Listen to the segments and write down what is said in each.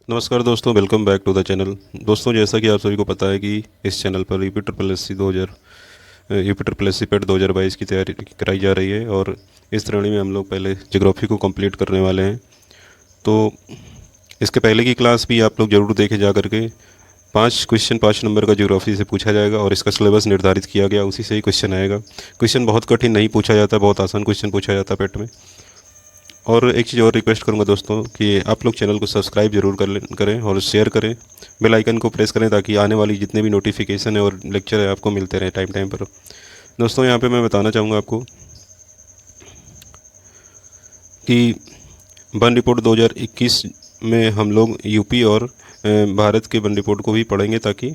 नमस्कार दोस्तों, welcome back to the channel. दोस्तों, जैसा कि आप सभी को पता है कि इस चैनल पर यूपी ट्रिपल एस सी पेट 2022 की तैयारी कराई जा रही है और इस श्रेणी में हम लोग पहले ज्योग्राफी को कंप्लीट करने वाले हैं। तो इसके पहले की क्लास भी आप लोग ज़रूर देखें जा करके। 5 क्वेश्चन 5 नंबर का ज्योग्राफी से पूछा जाएगा और इसका सिलेबस निर्धारित किया गया, उसी से ही क्वेश्चन आएगा। क्वेश्चन बहुत कठिन नहीं पूछा जाता, बहुत आसान क्वेश्चन पूछा जाता है पेट में। और एक चीज़ और रिक्वेस्ट करूंगा दोस्तों कि आप लोग चैनल को सब्सक्राइब जरूर करें और शेयर करें, बेल आइकन को प्रेस करें ताकि आने वाली जितने भी नोटिफिकेशन है और लेक्चर है आपको मिलते रहें टाइम टाइम पर। दोस्तों, यहाँ पे मैं बताना चाहूँगा आपको कि वन रिपोर्ट 2021 में हम लोग यूपी और भारत के वन रिपोर्ट को भी पढ़ेंगे ताकि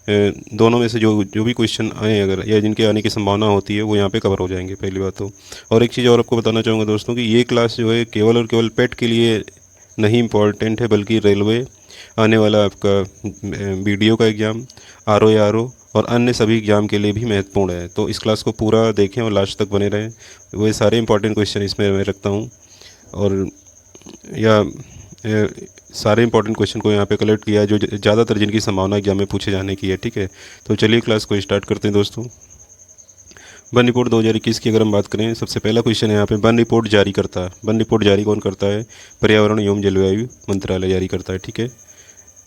दोनों में से जो जो भी क्वेश्चन आए अगर या जिनके आने की संभावना होती है वो यहाँ पे कवर हो जाएंगे, पहली बात तो। और एक चीज़ और आपको बताना चाहूँगा दोस्तों कि ये क्लास जो है केवल और केवल पेट के लिए नहीं इम्पॉर्टेंट है, बल्कि रेलवे आने वाला आपका वीडियो का एग्ज़ाम, आर ओ और अन्य सभी एग्ज़ाम के लिए भी महत्वपूर्ण है। तो इस क्लास को पूरा देखें और लास्ट तक बने रहें। वो सारे इंपॉर्टेंट क्वेश्चन इसमें मैं रखता हूँ और या सारे इंपॉर्टेंट क्वेश्चन को यहाँ पे कलेक्ट किया है जो ज़्यादातर जिनकी संभावना एग्जाम में पूछे जाने की है। ठीक है, तो चलिए क्लास को स्टार्ट करते हैं दोस्तों। वन रिपोर्ट 2021 की अगर हम बात करें, सबसे पहला क्वेश्चन है यहाँ पे, वन रिपोर्ट जारी करता है। वन रिपोर्ट जारी कौन करता है? पर्यावरण एवं जलवायु मंत्रालय जारी करता है। ठीक है,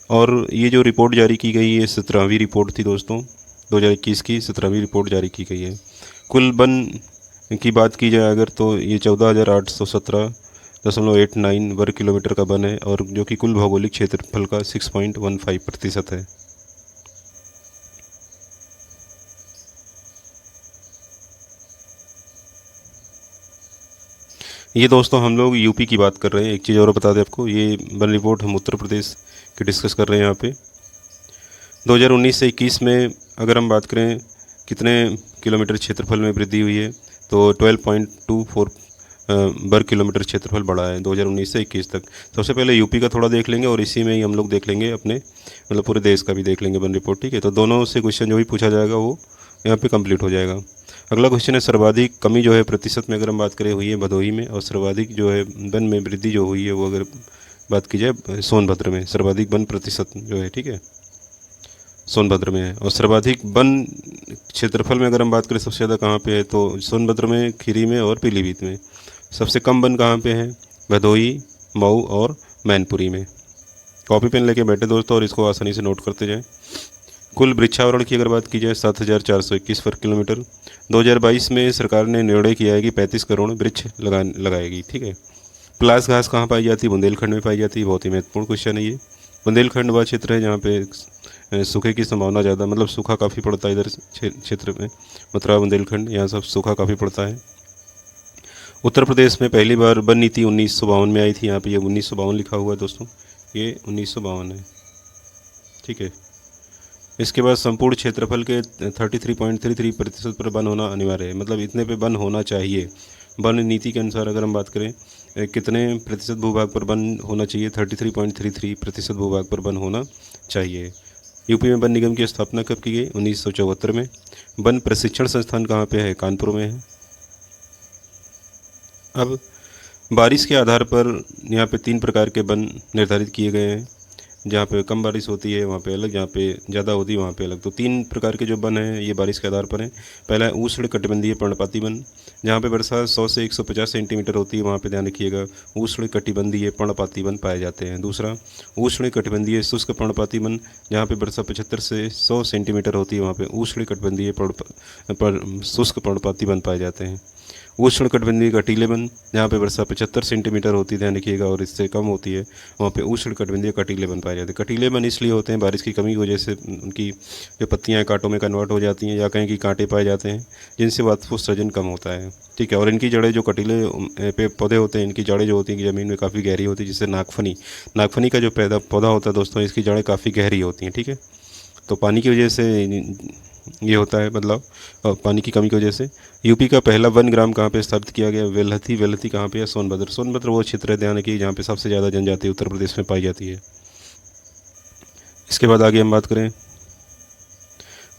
और ये जो रिपोर्ट जारी की गई है 17वीं रिपोर्ट थी दोस्तों, 2021 की 17वीं रिपोर्ट जारी की गई है। कुल वन की बात की जाए अगर तो ये 14,817.89 वर्ग किलोमीटर का वन है और जो कि कुल भौगोलिक क्षेत्रफल का 6.15% है। ये दोस्तों हम लोग यूपी की बात कर रहे हैं। एक चीज़ और बता दें आपको, ये वन रिपोर्ट हम उत्तर प्रदेश की डिस्कस कर रहे हैं यहाँ पे। 2019 से 21 में अगर हम बात करें कितने किलोमीटर क्षेत्रफल में वृद्धि हुई है, तो 12.24 वर्ग किलोमीटर क्षेत्रफल बढ़ा है 2019 से 21 तक। सबसे पहले यूपी का थोड़ा देख लेंगे और इसी में ही हम लोग देख लेंगे अपने मतलब पूरे देश का भी देख लेंगे वन रिपोर्ट। ठीक है, तो दोनों से क्वेश्चन जो भी पूछा जाएगा वो यहाँ पे कंप्लीट हो जाएगा। अगला क्वेश्चन है, सर्वाधिक कमी जो है प्रतिशत में अगर हम बात करें हुई है भदोही में, और सर्वाधिक जो है वन में वृद्धि जो हुई है वो अगर बात की जाए सोनभद्र में, सर्वाधिक वन प्रतिशत जो है, ठीक है, सोनभद्र में है। और सर्वाधिक वन क्षेत्रफल में अगर हम बात करें सबसे ज़्यादा कहाँ पे है, तो सोनभद्र में, खीरी में और पीलीभीत में। सबसे कम वन कहाँ पे है? भदोही, मऊ और मैनपुरी में। कॉपी पेन लेके बैठे दोस्तों और इसको आसानी से नोट करते जाएं। कुल वृक्षावरण की अगर बात की जाए 7,421 वर्ग किलोमीटर। 2022 में सरकार ने निर्णय किया है कि 35 करोड़ वृक्ष लगाएगी। ठीक है, पलास घास कहाँ पाई जाती है? बुंदेलखंड में पाई जाती है। बहुत ही महत्वपूर्ण क्वेश्चन है ये। बुंदेलखंड वह क्षेत्र है जहाँ पे सूखे की संभावना ज़्यादा, मतलब सूखा काफ़ी पड़ता है इधर क्षेत्र में, मथुरा बुंदेलखंड, यहाँ सब सूखा काफ़ी पड़ता है। उत्तर प्रदेश में पहली बार वन नीति 1952 में आई थी। यहाँ पे ये 1952 लिखा हुआ है दोस्तों, ये 1952 है। ठीक है, इसके बाद संपूर्ण क्षेत्रफल के 33.33% पर वन होना अनिवार्य है, मतलब इतने पे वन होना चाहिए। वन नीति के अनुसार अगर हम बात करें कितने प्रतिशत भूभाग पर वन होना चाहिए, 33.33% भूभाग पर वन होना चाहिए। यूपी में वन निगम की स्थापना कब की गई? 1974 में। वन प्रशिक्षण संस्थान कहाँ पे है? कानपुर में है। अब बारिश के आधार पर यहाँ पे 3 प्रकार के वन निर्धारित किए गए हैं। जहाँ पे कम बारिश होती है वहाँ पे अलग, जहाँ पे ज़्यादा होती है वहाँ पे अलग। तो 3 प्रकार के जो वन हैं ये बारिश के आधार पर हैं। पहला है उष्ण कटिबंधीय पर्णपाती वन, जहाँ पे वर्षा 100 से 150 सेंटीमीटर होती है, वहाँ पे ध्यान रखिएगा उष्ण कटिबंधीय पर्णपाती वन पाए जाते हैं। दूसरा उष्ण कटिबंधीय शुष्क पर्णपाती वन, जहाँ पे वर्षा 75 से 100 सेंटीमीटर होती है, वहाँ पे उष्ण कटिबंधीय शुष्क पर्णपाती वन पाए जाते हैं। उष्ण कटिबंधीय कटीले वन, जहाँ पे वर्षा 75 सेंटीमीटर होती है, ध्यान रखिएगा, और इससे कम होती है, वहाँ पे उष्ण कटिबंधीय कटीले वन पाए जाते हैं। कटीले वन इसलिए होते हैं बारिश की कमी की वजह से उनकी जो पत्तियाँ कांटों में कन्वर्ट हो जाती हैं, या कहीं की कांटे पाए जाते हैं जिनसे वाष्पोत्सर्जन कम होता है। ठीक है, और इनकी जड़ें जो कटीले पे पौधे होते हैं, इनकी जड़ें जो होती हैं ज़मीन में काफ़ी गहरी होती है, जिससे नागफनी का जो पौधा होता है दोस्तों, इसकी जड़ें काफ़ी गहरी होती हैं। ठीक है, तो पानी की वजह से ये होता है बदलाव, और पानी की कमी की वजह से। यूपी का पहला वन ग्राम कहाँ पे स्थापित किया गया? वेलहती। वेलहती कहाँ पे है? सोनभद्र वो क्षेत्र है, ध्यान रखिए, जहाँ पे सबसे ज़्यादा जनजाति उत्तर प्रदेश में पाई जाती है। इसके बाद आगे हम बात करें,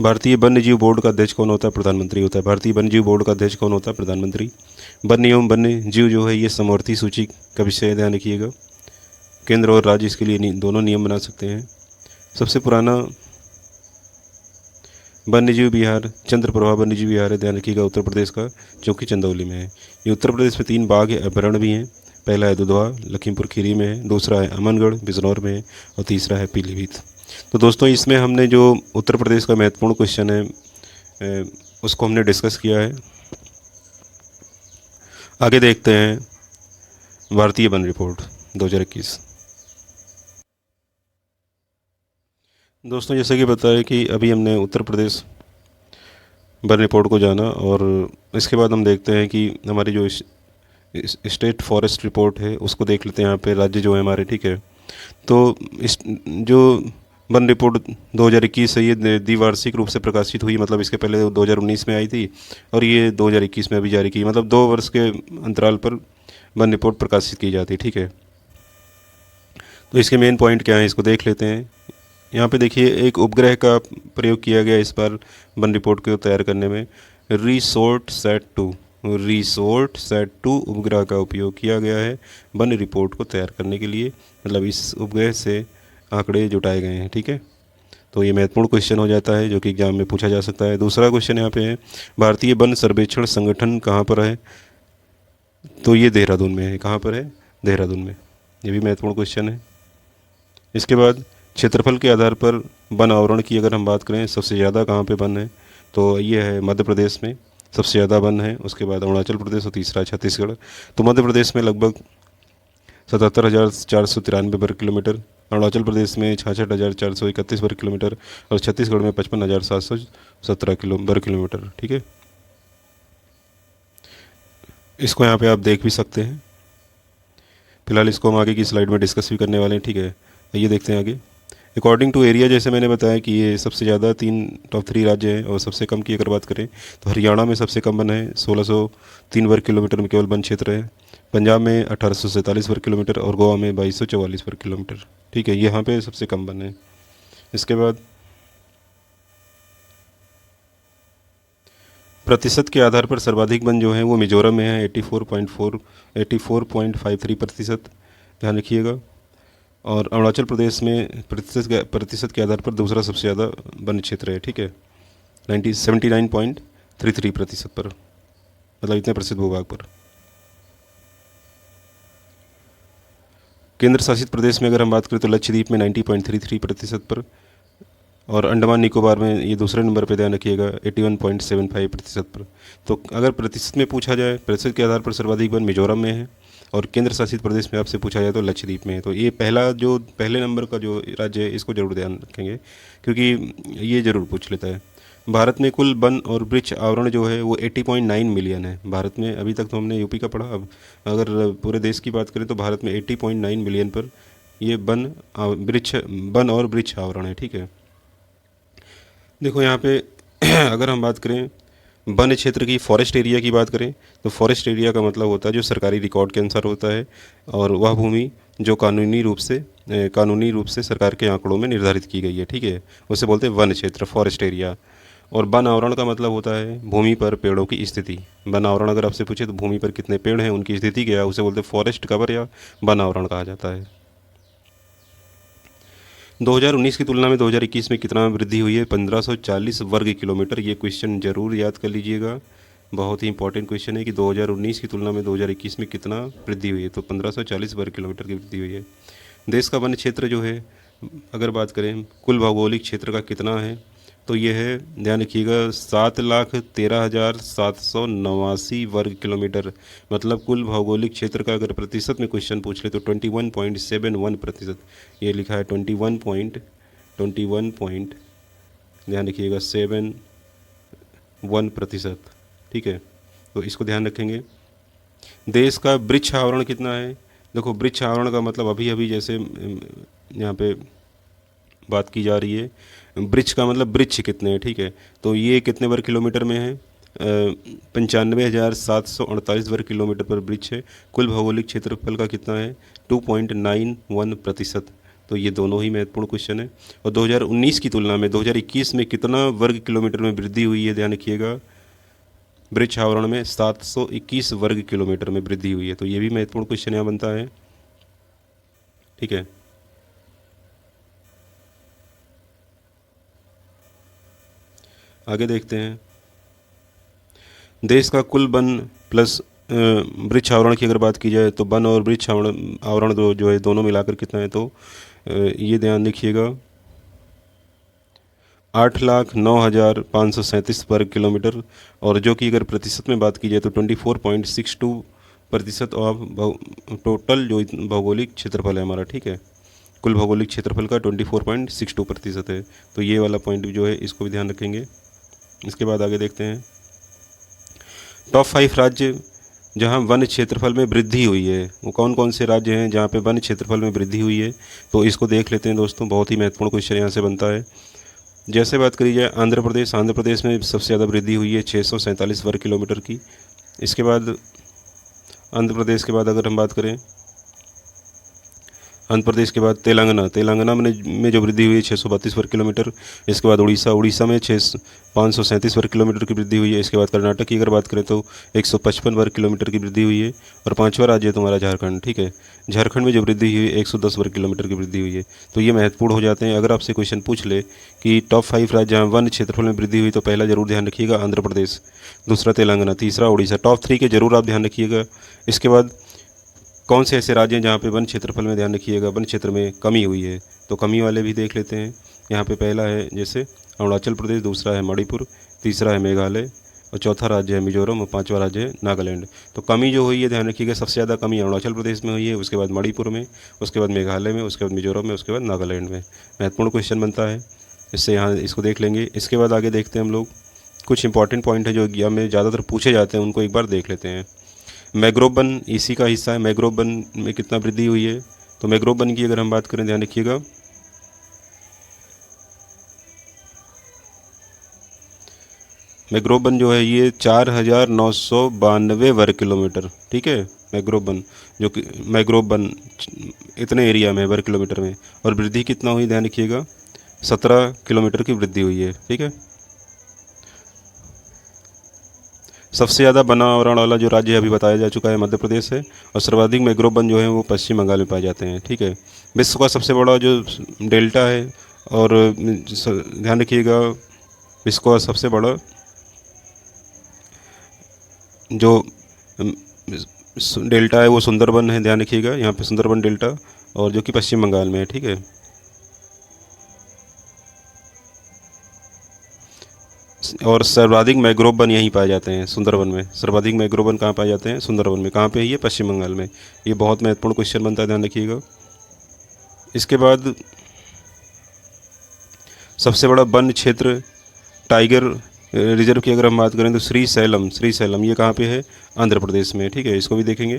भारतीय वन्य जीव बोर्ड का अध्यक्ष कौन होता है? प्रधानमंत्री होता है। भारतीय वन्य जीव बोर्ड का अध्यक्ष कौन होता है? प्रधानमंत्री। वन्य एवं वन्य जीव जो है ये समवर्ती सूची का विषय है, ध्यान रखिएगा। केंद्र और राज्य इसके लिए दोनों नियम बना सकते हैं। सबसे पुराना वन्यजीव विहार चंद्रप्रभा वन्यजीव विहार है, ध्यान रखिएगा, उत्तर प्रदेश का, जो कि चंदौली में है। ये उत्तर प्रदेश में 3 बाघ अभयारण्य भी हैं। पहला है दुधवा, लखीमपुर खीरी में है, दूसरा है अमनगढ़, बिजनौर में है, और तीसरा है पीलीभीत। तो दोस्तों, इसमें हमने जो उत्तर प्रदेश का महत्वपूर्ण क्वेश्चन है उसको हमने डिस्कस किया है। आगे देखते हैं भारतीय वन रिपोर्ट 2021। दोस्तों, जैसे कि पता है कि अभी हमने उत्तर प्रदेश वन रिपोर्ट को जाना, और इसके बाद हम देखते हैं कि हमारी जो स्टेट फॉरेस्ट रिपोर्ट है उसको देख लेते हैं। यहाँ पे राज्य जो है हमारे, ठीक है। तो इस जो वन रिपोर्ट 2021 है, ये द्विवार्षिक रूप से प्रकाशित हुई, मतलब इसके पहले 2019 में आई थी और ये 2021 में अभी जारी की, मतलब 2 वर्ष के अंतराल पर वन रिपोर्ट प्रकाशित की जाती है, ठीक है। तो इसके मेन पॉइंट क्या है, इसको देख लेते हैं। यहाँ पे देखिए, एक उपग्रह का प्रयोग किया गया इस बार वन रिपोर्ट को तैयार करने में। रिसोर्ट सेट 2 उपग्रह का उपयोग किया गया है वन रिपोर्ट को तैयार करने के लिए, मतलब इस उपग्रह से आंकड़े जुटाए गए हैं, ठीक है। तो ये महत्वपूर्ण क्वेश्चन हो जाता है जो कि एग्जाम में पूछा जा सकता है। दूसरा क्वेश्चन यहाँ पे है, भारतीय वन सर्वेक्षण संगठन कहाँ पर है? तो ये देहरादून में है। कहाँ पर है? देहरादून में। ये भी महत्वपूर्ण क्वेश्चन है। इसके बाद क्षेत्रफल के आधार पर वन आवरण की अगर हम बात करें, सबसे ज़्यादा कहाँ पे वन है, तो ये है मध्य प्रदेश में सबसे ज़्यादा वन है, उसके बाद अरुणाचल प्रदेश और तीसरा छत्तीसगढ़। तो मध्य प्रदेश में लगभग 77,493 वर्ग किलोमीटर, अरुणाचल प्रदेश में 66,431 वर्ग किलोमीटर और छत्तीसगढ़ में 55,717 वर्ग किलोमीटर, ठीक है। इसको यहाँ पे आप देख भी सकते हैं। फिलहाल इसको हम आगे की स्लाइड में डिस्कस भी करने वाले हैं, ठीक है। ये देखते हैं आगे। अकॉर्डिंग टू एरिया, जैसे मैंने बताया कि ये सबसे ज़्यादा टॉप 3 राज्य हैं, और सबसे कम की अगर बात करें तो हरियाणा में सबसे कम वन है, 1603 वर्ग किलोमीटर में केवल वन क्षेत्र है। पंजाब में 1847 वर्ग किलोमीटर और गोवा में 2244 वर्ग किलोमीटर, ठीक है। यहाँ पे सबसे कम वन है। इसके बाद प्रतिशत के आधार पर सर्वाधिक वन जो है वो मिजोरम में है, 84.53%, ध्यान रखिएगा। और अरुणाचल प्रदेश में प्रतिशत के आधार पर दूसरा सबसे ज़्यादा वन क्षेत्र है, ठीक है, 79.33% पर, मतलब इतने प्रसिद्ध भूभाग पर। केंद्र शासित प्रदेश में अगर हम बात करें तो लक्षद्वीप में 90.33% पर, और अंडमान निकोबार में ये दूसरे नंबर पे, ध्यान रखिएगा, 81.75% पर। तो अगर प्रतिशत में पूछा जाए, प्रतिशत के आधार पर सर्वाधिक वन मिजोरम में है, और केंद्र शासित प्रदेश में आपसे पूछा जाए तो लक्षद्वीप में है। तो ये पहले नंबर का जो राज्य है इसको जरूर ध्यान रखेंगे, क्योंकि ये ज़रूर पूछ लेता है। भारत में कुल वन और वृक्ष आवरण जो है वो 80.9 मिलियन है भारत में। अभी तक तो हमने यूपी का पढ़ा, अब अगर पूरे देश की बात करें तो भारत में 80.9 मिलियन पर ये वन और वृक्ष आवरण है, ठीक है। देखो यहाँ पे अगर हम बात करें वन क्षेत्र की, फॉरेस्ट एरिया की बात करें, तो फॉरेस्ट एरिया का मतलब होता है जो सरकारी रिकॉर्ड के अनुसार होता है, और वह भूमि जो कानूनी रूप से सरकार के आंकड़ों में निर्धारित की गई है, ठीक है, उसे बोलते हैं वन क्षेत्र, फॉरेस्ट एरिया। और वन आवरण का मतलब होता है भूमि पर पेड़ों की स्थिति। वन आवरण अगर आपसे पूछे तो भूमि पर कितने पेड़ हैं, उनकी स्थिति क्या है, उसे बोलते हैं फॉरेस्ट कवर या वन आवरण कहा जाता है। 2019 की तुलना में 2021 में कितना वृद्धि हुई है? 1540 वर्ग किलोमीटर। ये क्वेश्चन जरूर याद कर लीजिएगा, बहुत ही इंपॉर्टेंट क्वेश्चन है कि 2019 की तुलना में 2021 में कितना वृद्धि हुई है। तो 1540 वर्ग किलोमीटर की वृद्धि हुई है। देश का वन क्षेत्र जो है, अगर बात करें कुल भौगोलिक क्षेत्र का कितना है, तो ये है, ध्यान रखिएगा, 7,13,789 वर्ग किलोमीटर। मतलब कुल भौगोलिक क्षेत्र का अगर प्रतिशत में क्वेश्चन पूछ ले तो 21.71%। ये लिखा है 21 ध्यान रखिएगा 71%, ठीक है। तो इसको ध्यान रखेंगे। देश का वृक्ष आवरण कितना है? देखो, वृक्ष आवरण का मतलब अभी जैसे यहाँ पे बात की जा रही है, वृक्ष का मतलब वृक्ष कितने हैं, ठीक है। तो ये कितने वर्ग किलोमीटर में है? 95,748 वर्ग किलोमीटर पर वृक्ष है। कुल भौगोलिक क्षेत्रफल का कितना है? 2.91%। तो ये दोनों ही महत्वपूर्ण क्वेश्चन है। और 2019 की तुलना में 2021 में कितना वर्ग किलोमीटर में वृद्धि हुई है? ध्यान रखिएगा, वृक्ष आवरण में 721 वर्ग किलोमीटर में वृद्धि हुई है। तो ये भी महत्वपूर्ण क्वेश्चन यहाँ बनता है, ठीक है। आगे देखते हैं, देश का कुल वन प्लस वृक्ष आवरण की अगर बात की जाए तो वन और वृक्ष आवरण आवरण जो है दोनों मिलाकर कितना है, तो ये ध्यान रखिएगा 8,09,537 वर्ग किलोमीटर, और जो कि अगर प्रतिशत में बात की जाए तो 24.62% ऑफ टोटल जो भौगोलिक क्षेत्रफल है हमारा, ठीक है। कुल भौगोलिक क्षेत्रफल का 24.62% है। तो ये वाला पॉइंट जो है इसको भी ध्यान रखेंगे। इसके बाद आगे देखते हैं, टॉप 5 राज्य जहां वन क्षेत्रफल में वृद्धि हुई है, वो कौन कौन से राज्य हैं जहां पे वन क्षेत्रफल में वृद्धि हुई है, तो इसको देख लेते हैं दोस्तों। बहुत ही महत्वपूर्ण क्वेश्चन यहाँ से बनता है। जैसे बात करी जाए आंध्र प्रदेश में सबसे ज़्यादा वृद्धि हुई है 647 वर्ग किलोमीटर की। इसके बाद आंध्र प्रदेश के बाद अगर हम बात करें, आंध्र प्रदेश के बाद तेलंगाना में जो वृद्धि हुई है 632 वर्ग किलोमीटर। इसके बाद उड़ीसा में 537 वर्ग किलोमीटर की वृद्धि हुई है। इसके बाद कर्नाटक की अगर बात करें तो 155 वर्ग किलोमीटर की वृद्धि हुई है। और पांचवा राज्य है तुम्हारा झारखंड, ठीक है। झारखंड में जो वृद्धि हुई है 110 वर्ग किलोमीटर की वृद्धि हुई है। तो ये महत्वपूर्ण हो जाते हैं। अगर आपसे क्वेश्चन पूछ ले कि टॉप 5 राज्य जहाँ वन क्षेत्रफल में वृद्धि हुई, तो पहला जरूर ध्यान रखिएगा आंध्र प्रदेश, दूसरा तेलंगाना, तीसरा उड़ीसा। टॉप 3 के जरूर आप ध्यान रखिएगा। इसके बाद कौन से ऐसे राज्य हैं जहाँ पे वन क्षेत्रफल में ध्यान रखिएगा वन क्षेत्र में कमी हुई है, तो कमी वाले भी देख लेते हैं। यहाँ पे पहला है जैसे अरुणाचल प्रदेश, दूसरा है मणिपुर, तीसरा है मेघालय, और चौथा राज्य है मिजोरम, और पांचवा राज्य है नागालैंड। तो कमी जो हुई है ध्यान रखिएगा, सबसे ज़्यादा कमी अरुणाचल प्रदेश में हुई है, उसके बाद मणिपुर में, उसके बाद मेघालय में, उसके बाद मिजोरम में, उसके बाद नागालैंड में। महत्वपूर्ण क्वेश्चन बनता है, इससे यहाँ इसको देख लेंगे। इसके बाद आगे देखते हैं हम लोग, कुछ इंपॉर्टेंट पॉइंट है जो एग्जाम में ज़्यादातर पूछे जाते हैं, उनको एक बार देख लेते हैं। मैंग्रोव वन इसी का हिस्सा है। मैंग्रोव वन में कितना वृद्धि हुई है, तो मैंग्रोव वन की अगर हम बात करें, ध्यान रखिएगा, मैंग्रोव वन जो है ये 4,992 वर्ग किलोमीटर, ठीक है। मैंग्रोव वन जो कि मैंग्रोव वन इतने एरिया में वर्ग किलोमीटर में, और वृद्धि कितना हुई ध्यान रखिएगा 17 किलोमीटर की वृद्धि हुई है, ठीक है। सबसे ज़्यादा वन आवरण वाला जो राज्य अभी बताया जा चुका है मध्य प्रदेश है, और सर्वाधिक मैंग्रोव वन जो है वो पश्चिम बंगाल में पाए जाते हैं, ठीक है। विश्व का सबसे बड़ा जो डेल्टा है, और ध्यान रखिएगा विश्व का सबसे बड़ा जो डेल्टा है वो सुंदरबन है, ध्यान रखिएगा यहाँ पे सुंदरबन डेल्टा, और जो कि पश्चिम बंगाल में है, ठीक है। और सर्वाधिक मैंग्रोव वन यहीं पाए जाते हैं सुंदरबन में। सर्वाधिक मैंग्रोव वन कहाँ पाए जाते हैं, सुंदरबन में। कहाँ पे है ये, पश्चिम बंगाल में। ये बहुत महत्वपूर्ण क्वेश्चन बनता है, ध्यान रखिएगा। इसके बाद सबसे बड़ा वन क्षेत्र टाइगर रिजर्व की अगर हम बात करें तो श्रीशैलम ये कहाँ पे है, आंध्र प्रदेश में, ठीक है। इसको भी देखेंगे।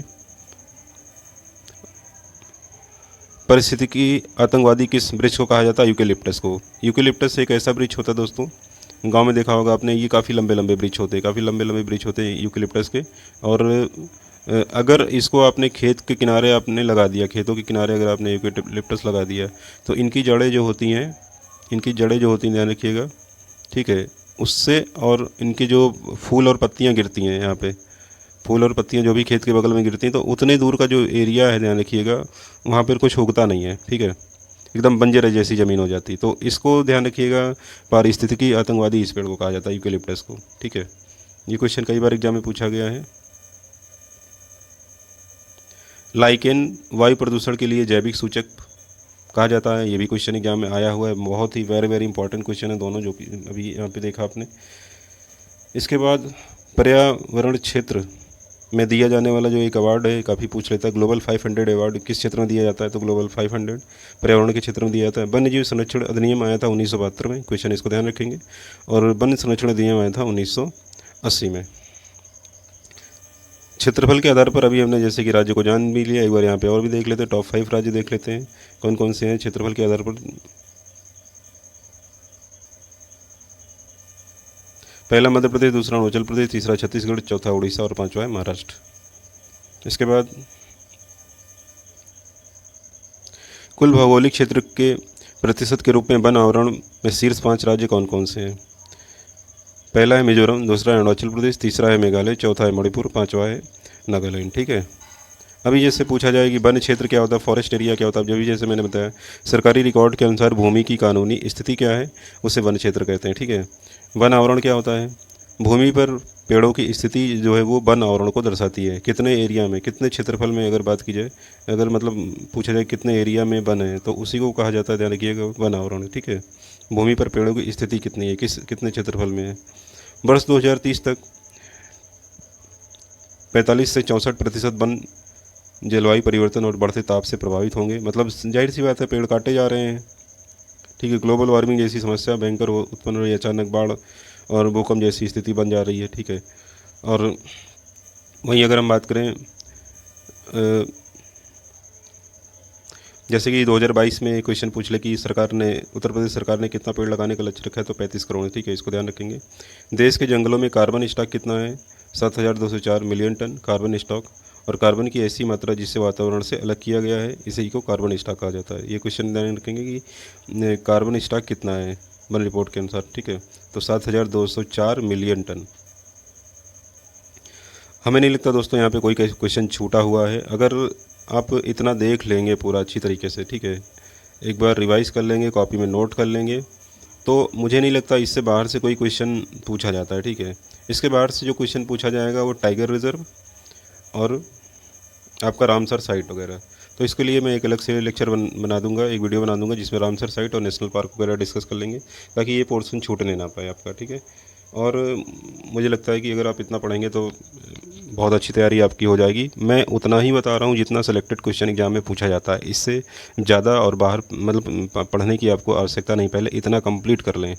पारिस्थितिकी आतंकवादी किस वृक्ष को कहा जाता है, यूकेलिप्टस को। यूकेलिप्टस एक ऐसा वृक्ष होता है दोस्तों, गांव में देखा होगा आपने, ये काफ़ी लंबे लंबे वृक्ष होते हैं, काफ़ी लंबे लंबे वृक्ष होते हैं यूकेलिप्टस के। और अगर इसको आपने खेत के किनारे आपने लगा दिया, खेतों के किनारे अगर आपने यूकेलिप्टस लगा दिया, तो इनकी जड़ें जो होती हैं ध्यान रखिएगा, ठीक है। उससे और इनके जो फूल और पत्तियाँ गिरती हैं, यहाँ पे फूल और पत्तियाँ जो भी खेत के बगल में गिरती हैं, तो उतने दूर का जो एरिया है ध्यान रखिएगा, वहाँ पर कुछ उगता नहीं है, ठीक है। एकदम बंजर जैसी ज़मीन हो जाती। तो इसको ध्यान रखिएगा, पारिस्थितिकी आतंकवादी इस पेड़ को कहा जाता है, यूकेलिप्टस को, ठीक है। ये क्वेश्चन कई बार एग्जाम में पूछा गया है। लाइकेन वायु प्रदूषण के लिए जैविक सूचक कहा जाता है, ये भी क्वेश्चन एग्जाम में आया हुआ है। बहुत ही वेरी वेरी इंपॉर्टेंट क्वेश्चन है दोनों, जो कि अभी यहाँ पे देखा आपने। इसके बाद पर्यावरण क्षेत्र में दिया जाने वाला जो एक अवार्ड है, काफ़ी पूछ लेता है, ग्लोबल 500 अवार्ड किस क्षेत्र में दिया जाता है, तो ग्लोबल 500 पर्यावरण के क्षेत्र में दिया जाता है। वन्य जीव संरक्षण अधिनियम आया था 1972 में, क्वेश्चन इसको ध्यान रखेंगे। और वन संरक्षण अधिनियम आया था 1980 में। क्षेत्रफल के आधार पर अभी हमने जैसे कि राज्य को जान भी लिया, एक बार यहाँ पे और भी देख लेते हैं। टॉप 5 राज्य देख लेते हैं कौन कौन से हैं क्षेत्रफल के आधार पर। पहला मध्य प्रदेश, दूसरा अरुणाचल प्रदेश, तीसरा छत्तीसगढ़, चौथा उड़ीसा, और पांचवा है महाराष्ट्र। इसके बाद कुल भौगोलिक क्षेत्र के प्रतिशत के रूप में वन आवरण में शीर्ष 5 राज्य कौन कौन से हैं। पहला है मिजोरम, दूसरा है अरुणाचल प्रदेश, तीसरा है मेघालय, चौथा है मणिपुर, पांचवा है नागालैंड, ठीक है। अभी जैसे पूछा जाए कि वन क्षेत्र क्या होता है, फॉरेस्ट एरिया क्या होता है, जब भी जैसे मैंने बताया सरकारी रिकॉर्ड के अनुसार भूमि की कानूनी स्थिति क्या है, उसे वन क्षेत्र कहते हैं। ठीक है। वन आवरण क्या होता है, भूमि पर पेड़ों की स्थिति जो है वो वन आवरण को दर्शाती है। कितने एरिया में, कितने क्षेत्रफल में अगर बात की जाए, अगर मतलब पूछा जाए कितने एरिया में वन है, तो उसी को कहा जाता है, ध्यान रखिएगा, वन आवरण। ठीक है। भूमि पर पेड़ों की स्थिति कितनी है, कितने क्षेत्रफल में है। वर्ष 2030 तक 45 से 64% वन जलवायु परिवर्तन और बढ़ते ताप से प्रभावित होंगे। मतलब जाहिर सी बात है, पेड़ काटे जा रहे हैं। ठीक है। ग्लोबल वार्मिंग जैसी समस्या भयंकर उत्पन्न हो रही है, अचानक बाढ़ और भूकंप जैसी स्थिति बन जा रही है। ठीक है। और वहीं अगर हम बात करें जैसे कि 2022 में क्वेश्चन पूछ ले कि सरकार ने, उत्तर प्रदेश सरकार ने कितना पेड़ लगाने का लक्ष्य रखा है, तो 35 करोड़। ठीक है, इसको ध्यान रखेंगे। देश के जंगलों में कार्बन स्टॉक कितना है, 7204 मिलियन टन कार्बन स्टॉक। और कार्बन की ऐसी मात्रा जिसे वातावरण से अलग किया गया है, इसी को कार्बन स्टॉक कहा जाता है। ये क्वेश्चन ध्यान रखेंगे कि कार्बन स्टॉक कितना है वन रिपोर्ट के अनुसार। ठीक है, तो 7204 मिलियन टन। हमें नहीं लगता दोस्तों यहाँ पे कोई क्वेश्चन छूटा हुआ है। अगर आप इतना देख लेंगे पूरा अच्छी तरीके से, ठीक है, एक बार रिवाइज़ कर लेंगे, कॉपी में नोट कर लेंगे, तो मुझे नहीं लगता इससे बाहर से कोई क्वेश्चन पूछा जाता है। ठीक है। इसके बाहर से जो क्वेश्चन पूछा जाएगा वो टाइगर रिजर्व और आपका रामसर साइट वगैरह। तो इसके लिए मैं एक अलग से लेक्चर बना दूंगा, एक वीडियो बना दूंगा, जिसमें रामसर साइट और नेशनल पार्क वगैरह डिस्कस कर लेंगे, ताकि ये पोर्शन छूटने ना पाए आपका। ठीक है। और मुझे लगता है कि अगर आप इतना पढ़ेंगे तो बहुत अच्छी तैयारी आपकी हो जाएगी। मैं उतना ही बता रहा हूँ जितना सेलेक्टेड क्वेश्चन एग्जाम में पूछा जाता है, इससे ज़्यादा और बाहर मतलब पढ़ने की आपको आवश्यकता नहीं। पहले इतना कंप्लीट कर लें।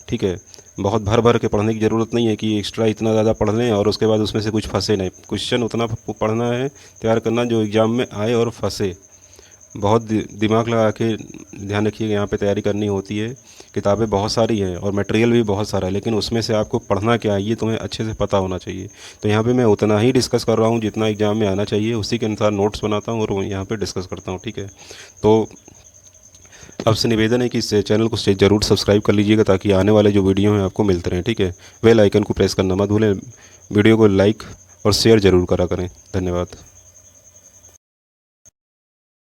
ठीक है। बहुत भर भर के पढ़ने की ज़रूरत नहीं है कि एक्स्ट्रा इतना ज़्यादा पढ़ लें और उसके बाद उसमें से कुछ फंसे नहीं। क्वेश्चन उतना पढ़ना है, तैयार करना जो एग्ज़ाम में आए और फंसे। बहुत दिमाग लगा के ध्यान रखिएगा, यहाँ पे तैयारी करनी होती है। किताबें बहुत सारी हैं और मटेरियल भी बहुत सारा है, लेकिन उसमें से आपको पढ़ना क्या है ये तुम्हें अच्छे से पता होना चाहिए। तो यहाँ पे मैं उतना ही डिस्कस कर रहा हूँ जितना एग्ज़ाम में आना चाहिए, उसी के अनुसार नोट्स बनाता हूँ और यहाँ पे डिस्कस करता हूँ। ठीक है। तो आपसे निवेदन है कि इस चैनल को ज़रूर सब्सक्राइब कर लीजिएगा, ताकि आने वाले जो वीडियो हैं आपको मिलते रहें। ठीक है। बेल आइकन को प्रेस करना मत भूलें। वीडियो को लाइक और शेयर ज़रूर करा करें। धन्यवाद।